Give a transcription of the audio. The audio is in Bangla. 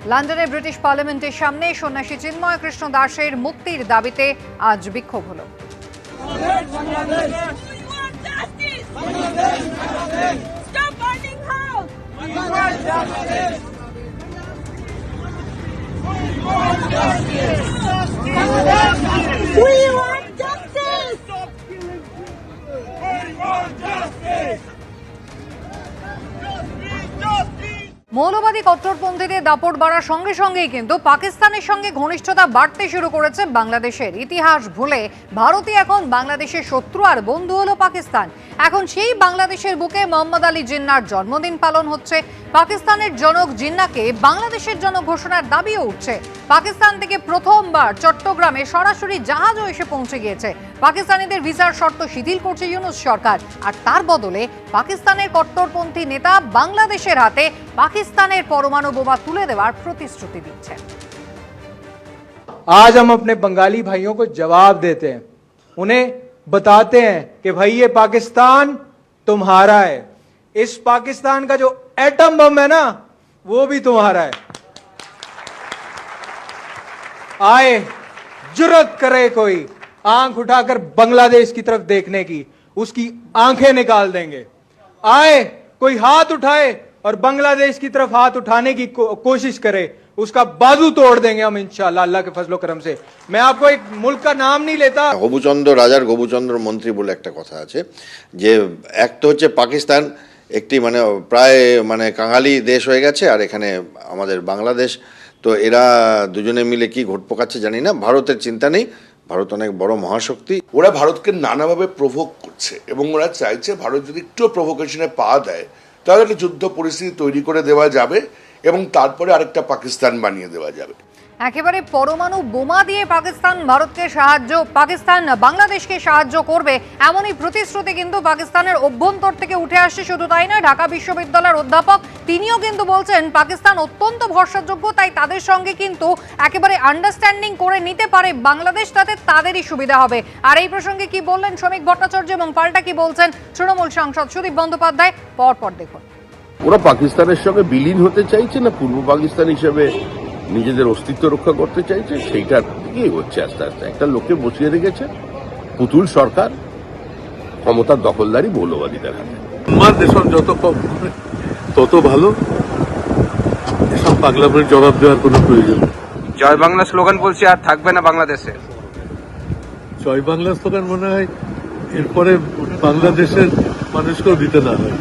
লন্ডনে ব্রিটিশ পার্লামেন্টের সামনে সন্ন্যাসী চিন্ময় কৃষ্ণ দাসের মুক্তির দাবিতে আজ বিক্ষোভ হলো। মৌলবাদী কট্টরপন্থীদের দাপট বাড়ার সঙ্গে সঙ্গেই কিন্তু পাকিস্তানের সঙ্গে ঘনিষ্ঠতা বাড়তে শুরু করেছে বাংলাদেশের। ইতিহাস ভুলে ভারতই এখন বাংলাদেশের শত্রু আর বন্ধু হলো পাকিস্তান। এখন সেই বাংলাদেশের বুকে মোহাম্মদ আলী জিন্নাহর জন্মদিন পালন হচ্ছে। পাকিস্তানের জনক জিন্নাহকে বাংলাদেশের জনক ঘোষণার দাবিও উঠছে। পাকিস্তান থেকে প্রথমবার চট্টগ্রামে সরাসরি জাহাজও এসে পৌঁছে গিয়েছে। পাকিস্তানিদের ভিসার শর্ত শিথিল করছে ইউনূস সরকার, আর তার বদলে পাকিস্তানের কট্টরপন্থী নেতা বাংলাদেশের হাতে পাকিস্তানের পরমাণু বোমা তুলে দেওয়ার প্রতিশ্রুতি দিচ্ছে। आज हम अपने बंगाली भाइयों को जवाब देते हैं, उन्हें बताते हैं कि भाई ये पाकिस्तान तुम्हारा है। इस पाकिस्तान का जो एटम बम है ना, वो भी तुम्हारा है। आए जुर्रत करे कोई आंख उठाकर बांग्लादेश की तरफ देखने की, उसकी आंखें निकाल देंगे। आए कोई हाथ उठाए और बांग्लादेश की तरफ हाथ उठाने की कोशिश करे, उसका बाजू तोड़ देंगे हम इंशाल्लाह अल्लाह के फजलो करम से। मैं आपको एक मुल्क का नाम नहीं लेता। গবুচন্দ্র রাজার গবুচন্দ্র মন্ত্রী বলে একটা কথা আছে, যে এক তো হচ্ছে পাকিস্তান একটি প্রায় কাঙালি দেশ হয়ে গেছে, আর এখানে আমাদের বাংলাদেশ, তো এরা দুজনে মিলে কি ঘট পোকাচ্ছে জানি না। ভারতের চিন্তা নেই, ভারত অনেক বড় মহাশক্তি। ওরা ভারতকে নানাভাবে প্রভোগ করছে এবং ওরা চাইছে ভারত যদি একটু প্রভোকেশনে পা দেয় তাহলে একটা যুদ্ধ পরিস্থিতি তৈরি করে দেওয়া যাবে এবং তারপরে আরেকটা পাকিস্তান বানিয়ে দেওয়া যাবে। একেবারে পরমাণু বোমা দিয়ে পাকিস্তান বাংলাদেশকে সাহায্য করবে এমনই প্রতিশ্রুতি কিন্তু পাকিস্তানের অভ্যন্তর থেকে উঠে আসছে। শুধু তাই নয়, ঢাকা বিশ্ববিদ্যালয়ের অধ্যাপক তিনিও কিন্তু বলছেন পাকিস্তান অত্যন্ত ভরসাযোগ্য, তাই তাদের সঙ্গে কিন্তু একেবারে আন্ডারস্ট্যান্ডিং করে নিতে পারে বাংলাদেশ, তাতে তাদেরই সুবিধা হবে। আর এই প্রসঙ্গে কি বললেন শ্রমিক ভট্টাচার্য এবং পাল্টা কি বলছেন তৃণমূল সাংসদ সুদীপ বন্দ্যোপাধ্যায়, পরপর দেখুন। ওরা পাকিস্তানের সঙ্গে বিলীন হতে চাইছে না পূর্ব পাকিস্তান হিসেবে নিজেদের অস্তিত্ব রক্ষা করতে চাইছে, সেইটার দিকে এগোচ্ছে আস্তে আস্তে। একটা লোককে বসিয়ে রেখেছে পুতুল সরকার, ক্ষমতার দখলদারি মৌলবাদীদের হাতে। আমার দেশন যত কম তত ভালো, এসব পাগলামের জবাব দেওয়ার কোনো প্রয়োজন। জয় বাংলা স্লোগান বলছি, আর থাকবে না বাংলাদেশে। জয় বাংলা স্লোগান মনে হয় এরপরে বাংলাদেশের মানুষকেও দিতে না হয়।